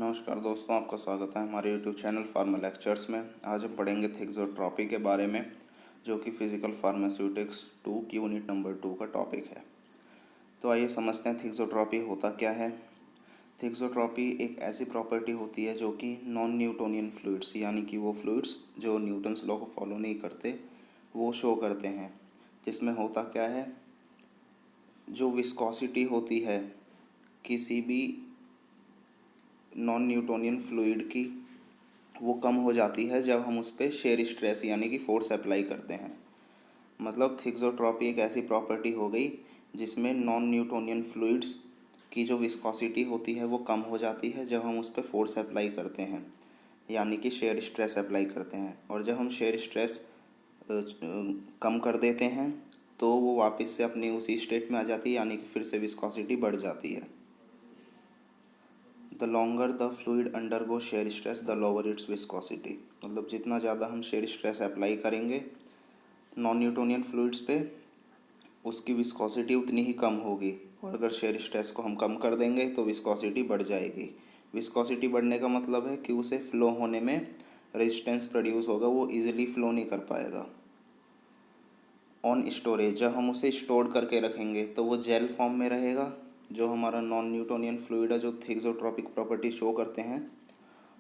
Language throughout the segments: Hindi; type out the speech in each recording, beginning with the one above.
नमस्कार दोस्तों, आपका स्वागत है हमारे YouTube चैनल फार्मा लेक्चर्स में। आज हम पढ़ेंगे थिक्सोट्रॉपी के बारे में, जो कि फिजिकल फार्मास्यूटिक्स 2 की यूनिट नंबर 2 का टॉपिक है। तो आइए समझते हैं थिक्सोट्रॉपी होता क्या है। थिक्सोट्रॉपी एक ऐसी प्रॉपर्टी होती है जो कि नॉन न्यूटोनियन फ्लूइड्स, यानी कि वो फ्लूइड्स जो न्यूटन्स लॉ को फॉलो नहीं करते, वो शो करते हैं। जिसमें होता क्या है, जो विस्कोसिटी होती है किसी भी नॉन न्यूटोनियन फ्लूइड की, वो कम हो जाती है जब हम उस पर शेयर स्ट्रेस यानी कि फोर्स अप्लाई करते हैं। मतलब थिक्सोट्रॉपी एक ऐसी प्रॉपर्टी हो गई जिसमें नॉन न्यूटोनियन फ्लूइड्स की जो विस्कोसिटी होती है वो कम हो जाती है जब हम उस पर फोर्स अप्लाई करते हैं, यानी कि शेयर स्ट्रेस अप्लाई करते हैं। और जब हम शेयर स्ट्रेस कम कर देते हैं तो वो वापस से अपनी उसी स्टेट में आ जाती है, यानी कि फिर से विस्कोसिटी बढ़ जाती है। The longer the fluid undergo shear stress the lower it's viscosity. मतलब जितना ज़्यादा हम शेयर स्ट्रेस अप्लाई करेंगे नॉन न्यूटोनियन फ्लूइड्स पे, उसकी विस्कोसिटी उतनी ही कम होगी। और अगर शेयर स्ट्रेस को हम कम कर देंगे तो विस्कोसिटी बढ़ जाएगी। विस्कोसिटी बढ़ने का मतलब है कि उसे फ्लो होने में रेजिस्टेंस प्रोड्यूस होगा, वो इजीली फ्लो नहीं कर पाएगा। ऑन स्टोरेज, जब हम उसे स्टोर करके रखेंगे तो वो जेल फॉर्म में रहेगा। जो हमारा नॉन न्यूटोनियन फ्लूइड है, जो थिक्सोट्रॉपिक प्रॉपर्टी शो करते हैं,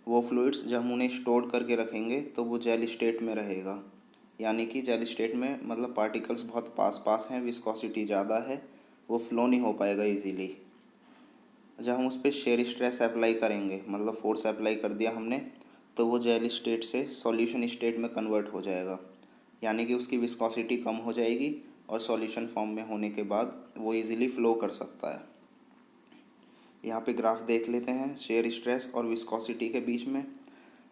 वो फ्लूइड्स जब हम उन्हें स्टोर करके रखेंगे तो वो जेल स्टेट में रहेगा। यानी कि जेल स्टेट में मतलब पार्टिकल्स बहुत पास पास हैं, विस्कोसिटी ज़्यादा है, वो फ्लो नहीं हो पाएगा इजीली। जब हम उस पर शेयर स्ट्रेस अप्लाई करेंगे, मतलब फोर्स अप्लाई कर दिया हमने, तो वो जेल स्टेट से सॉल्यूशन स्टेट में कन्वर्ट हो जाएगा। यानी कि उसकी विस्कोसिटी कम हो जाएगी और सॉल्यूशन फॉर्म में होने के बाद वो इजीली फ्लो कर सकता है। यहाँ पे ग्राफ देख लेते हैं शेयर स्ट्रेस और विस्कोसिटी के बीच में।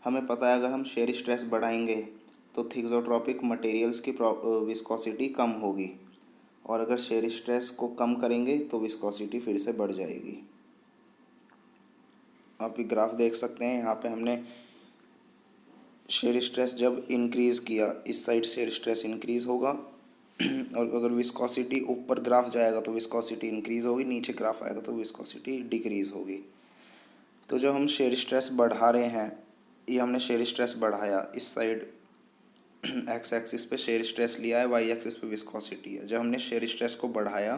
हमें पता है अगर हम शेयर स्ट्रेस बढ़ाएंगे तो थिक्सोट्रॉपिक मटेरियल्स की विस्कोसिटी कम होगी, और अगर शेयर स्ट्रेस को कम करेंगे तो विस्कोसिटी फिर से बढ़ जाएगी। आप ये ग्राफ देख सकते हैं, यहाँ पे हमने शेयर स्ट्रेस जब इंक्रीज़ किया, इस साइड शेयर स्ट्रेस इंक्रीज़ होगा और अगर विस्कोसिटी ऊपर ग्राफ जाएगा तो विस्कोसिटी इंक्रीज़ होगी, नीचे ग्राफ आएगा तो विस्कोसिटी डिक्रीज़ होगी। तो जब हम शेयर स्ट्रेस बढ़ा रहे हैं, ये हमने शेयर स्ट्रेस बढ़ाया, इस साइड एक्स एक्सिस पे शेयर स्ट्रेस लिया है, वाई एक्सिस पे विस्कोसिटी है। जब हमने शेयर स्ट्रेस को बढ़ाया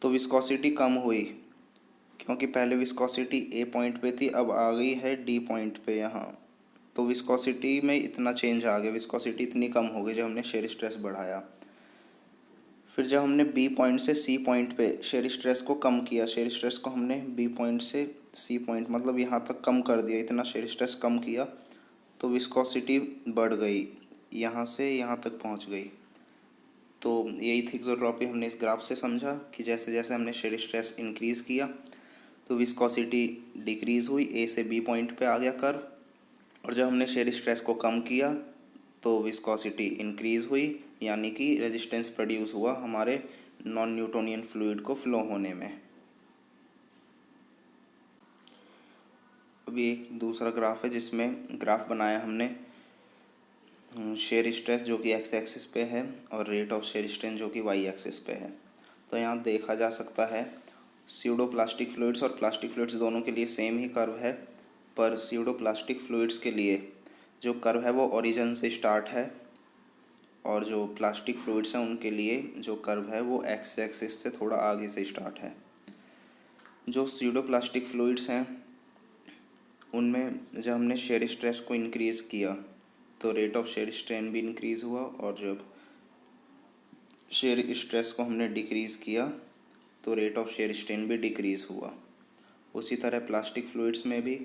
तो विस्कोसिटी कम हुई, क्योंकि पहले विस्कोसिटी ए पॉइंट पे थी, अब आ गई है डी पॉइंट पे यहाँ। तो विस्कोसिटी में इतना चेंज आ गया, विस्कोसिटी इतनी कम हो गई जब हमने शेयर स्ट्रेस बढ़ाया। फिर जब हमने बी पॉइंट से सी पॉइंट पे शेयर स्ट्रेस को कम किया, शेयर स्ट्रेस को हमने बी पॉइंट से सी पॉइंट मतलब यहाँ तक कम कर दिया, इतना शेयर स्ट्रेस कम किया तो विस्कोसिटी बढ़ गई, यहाँ से यहाँ तक पहुँच गई। तो यही थिक्सोट्रॉपी हमने इस ग्राफ से समझा कि जैसे जैसे हमने शेयर स्ट्रेस इंक्रीज़ किया तो विस्कोसिटी डिक्रीज़ हुई, ए से बी पॉइंट पे आ गया कर्व। और जब हमने शेयर स्ट्रेस को कम किया तो विस्कोसिटी इंक्रीज़ हुई, यानी कि रेजिस्टेंस प्रोड्यूस हुआ हमारे नॉन न्यूटोनियन फ्लूइड को फ्लो होने में। अभी एक दूसरा ग्राफ है जिसमें ग्राफ बनाया हमने शेयर स्ट्रेस जो कि एक्स एक्सिस पे है और रेट ऑफ शेयर स्ट्रेन जो कि वाई एक्सिस पे है। तो यहाँ देखा जा सकता है स्यूडो प्लास्टिक फ्लूइड्स और प्लास्टिक फ्लूइड्स दोनों के लिए सेम ही कर्व है, पर स्यूडो प्लास्टिक फ्लूइड्स के लिए जो कर्व है वो ओरिजिन से स्टार्ट है, और जो प्लास्टिक फ्लूइड्स हैं उनके लिए जो कर्व है वो एक्स एक्सिस से थोड़ा आगे से स्टार्ट है। जो स्यूडो प्लास्टिक फ्लूइड्स हैं उनमें जब हमने शेयर स्ट्रेस को इंक्रीज़ किया तो रेट ऑफ शेयर स्ट्रेन भी इंक्रीज़ हुआ, और जब शेयर स्ट्रेस को हमने डिक्रीज़ किया तो रेट ऑफ शेयर स्ट्रेन भी डिक्रीज़ हुआ। उसी तरह प्लास्टिक फ्लूइड्स में भी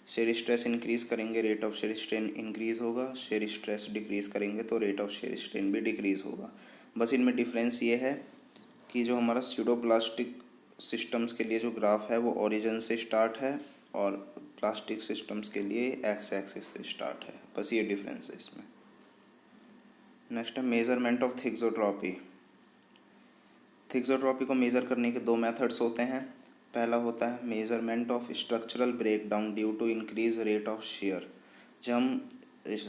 शेयर स्ट्रेस इंक्रीज़ करेंगे, rate of shear strain increase होगा, शेयर स्ट्रेस डिक्रीज़ करेंगे तो रेट ऑफ शेयर स्ट्रेन भी डिक्रीज़ होगा। बस इनमें डिफरेंस ये है कि जो हमारा स्यूडो प्लास्टिक सिस्टम्स के लिए जो ग्राफ है वो ओरिजिन से स्टार्ट है, और प्लास्टिक सिस्टम्स के लिए एक्स एक्सिस से स्टार्ट है। बस ये डिफरेंस है इसमें। नेक्स्ट है मेज़रमेंट ऑफ थिक्सोट्रॉपी। थिक्सोट्रॉपी को मेज़र करने के दो मेथड्स होते हैं। पहला होता है measurement of structural breakdown due to increase rate of shear. जब हम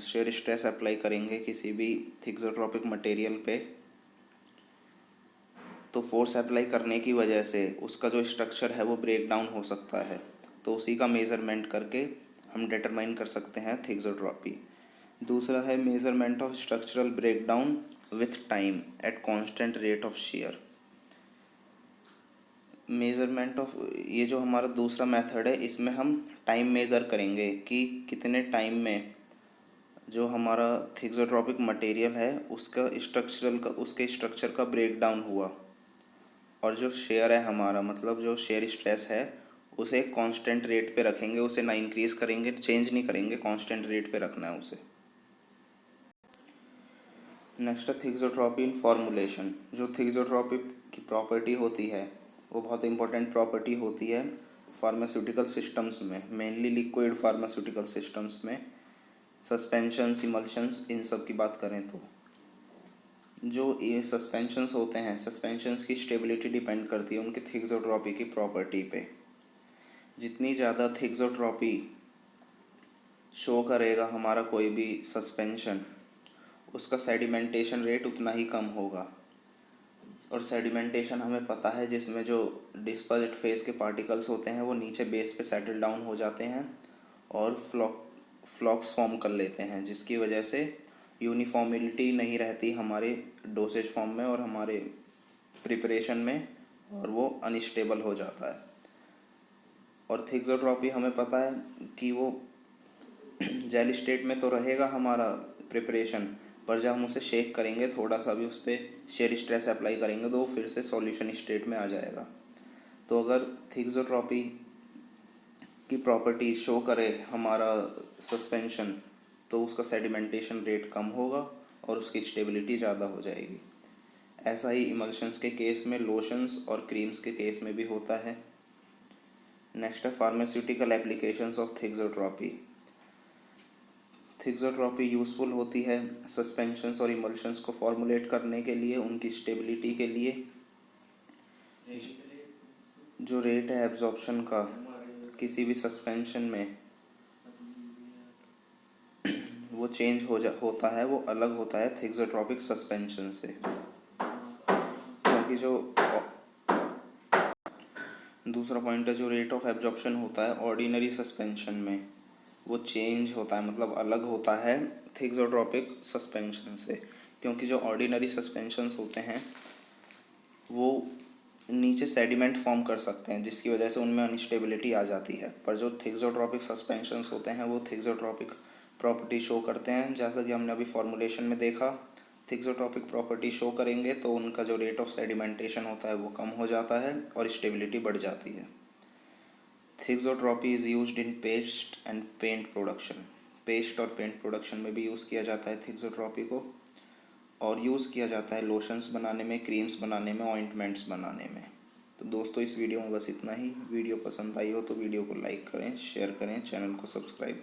शेयर स्ट्रेस अप्लाई करेंगे किसी भी थिक्सोट्रॉपिक मटेरियल पे, तो फोर्स अप्लाई करने की वजह से उसका जो स्ट्रक्चर है वो ब्रेक डाउन हो सकता है, तो उसी का मेज़रमेंट करके हम डिटरमाइन कर सकते हैं थिक्सोट्रॉपी। दूसरा है measurement of structural breakdown with time at constant rate of share. Measurement of, ये जो हमारा दूसरा मेथड है, इसमें हम टाइम मेज़र करेंगे कि कितने टाइम में जो हमारा थिक्सोट्रॉपिक मटेरियल है उसके स्ट्रक्चर का ब्रेकडाउन हुआ, और जो शेयर है हमारा, मतलब जो शेयर स्ट्रेस है, उसे एक कांस्टेंट रेट पे रखेंगे, उसे ना इंक्रीज़ करेंगे, चेंज नहीं करेंगे, कांस्टेंट रेट पे रखना है उसे। नेक्स्ट है थिक्सोट्रॉपी इन फॉर्मुलेशन। जो थिक्सोट्रॉपी की प्रॉपर्टी होती है वो बहुत इंपॉर्टेंट प्रॉपर्टी होती है फार्मास्यूटिकल सिस्टम्स में, मेनली लिक्विड फार्मास्यूटिकल सिस्टम्स में, सस्पेंशंस, इमल्शंस, इन सब की बात करें तो जो ये सस्पेंशंस होते हैं, सस्पेंशंस की स्टेबिलिटी डिपेंड करती है उनकी थिक्सोट्रॉपी की प्रॉपर्टी पे। जितनी ज़्यादा थिक्सोट्रॉपी शो करेगा हमारा कोई भी सस्पेंशन, उसका सेडिमेंटेशन रेट उतना ही कम होगा। और सेडिमेंटेशन हमें पता है, जिसमें जो डिस्पर्स्ड फेज के पार्टिकल्स होते हैं वो नीचे बेस पे सेटल डाउन हो जाते हैं और फ्लॉक्स फॉर्म कर लेते हैं, जिसकी वजह से यूनिफॉर्मिलिटी नहीं रहती हमारे डोसेज फॉर्म में और हमारे प्रिपरेशन में, और वो अनस्टेबल हो जाता है। और थिक्सोट्रॉपी हमें पता है कि वो जेल स्टेट में तो रहेगा हमारा प्रिपरेशन, पर जब हम उसे शेक करेंगे, थोड़ा सा भी उस पर शेयर स्ट्रेस अप्लाई करेंगे, तो वो फिर से सॉल्यूशन स्टेट में आ जाएगा। तो अगर थिक्सोट्रॉपी की प्रॉपर्टी शो करे हमारा सस्पेंशन, तो उसका सेडिमेंटेशन रेट कम होगा और उसकी स्टेबिलिटी ज़्यादा हो जाएगी। ऐसा ही इमल्शंस के केस में, लोशंस और क्रीम्स के केस में भी होता है। नेक्स्ट है pharmaceutical applications of thixotropy. Thixotropy useful होती है सस्पेंशंस और इमल्शंस को फॉर्मुलेट करने के लिए, उनकी स्टेबिलिटी के लिए। जो रेट है एब्जॉर्प्शन का किसी भी सस्पेंशन में, वो चेंज होता है, वो अलग होता है थिक्सोट्रॉपिक सस्पेंशन से। क्योंकि जो दूसरा पॉइंट है, जो रेट ऑफ एब्जॉर्प्शन होता है ऑर्डिनरी सस्पेंशन में, वो चेंज होता है, मतलब अलग होता है थिक्सोट्रॉपिक सस्पेंशन से। क्योंकि जो ऑर्डिनरी सस्पेंशंस होते हैं वो नीचे सेडिमेंट फॉर्म कर सकते हैं, जिसकी वजह से उनमें अनस्टेबिलिटी आ जाती है। पर जो थिक्सोट्रॉपिक सस्पेंशंस होते हैं वो थिक्सोट्रॉपिक प्रॉपर्टी शो करते हैं, जैसा कि हमने अभी फॉर्मुलेशन में देखा। थिक्सोट्रॉपिक प्रॉपर्टी शो करेंगे तो उनका जो रेट ऑफ सेडिमेंटेशन होता है वो कम हो जाता है और स्टेबिलिटी बढ़ जाती है। Thixotropy is used in paste and paint production. Paste और पेंट प्रोडक्शन में भी यूज़ किया जाता है थिक्सोट्रॉपी को, और यूज़ किया जाता है लोशंस बनाने में, क्रीम्स बनाने में, ऑइंटमेंट्स बनाने में। तो दोस्तों, इस वीडियो में बस इतना ही। वीडियो पसंद आई हो तो वीडियो को लाइक करें, शेयर करें, चैनल को सब्सक्राइब करें।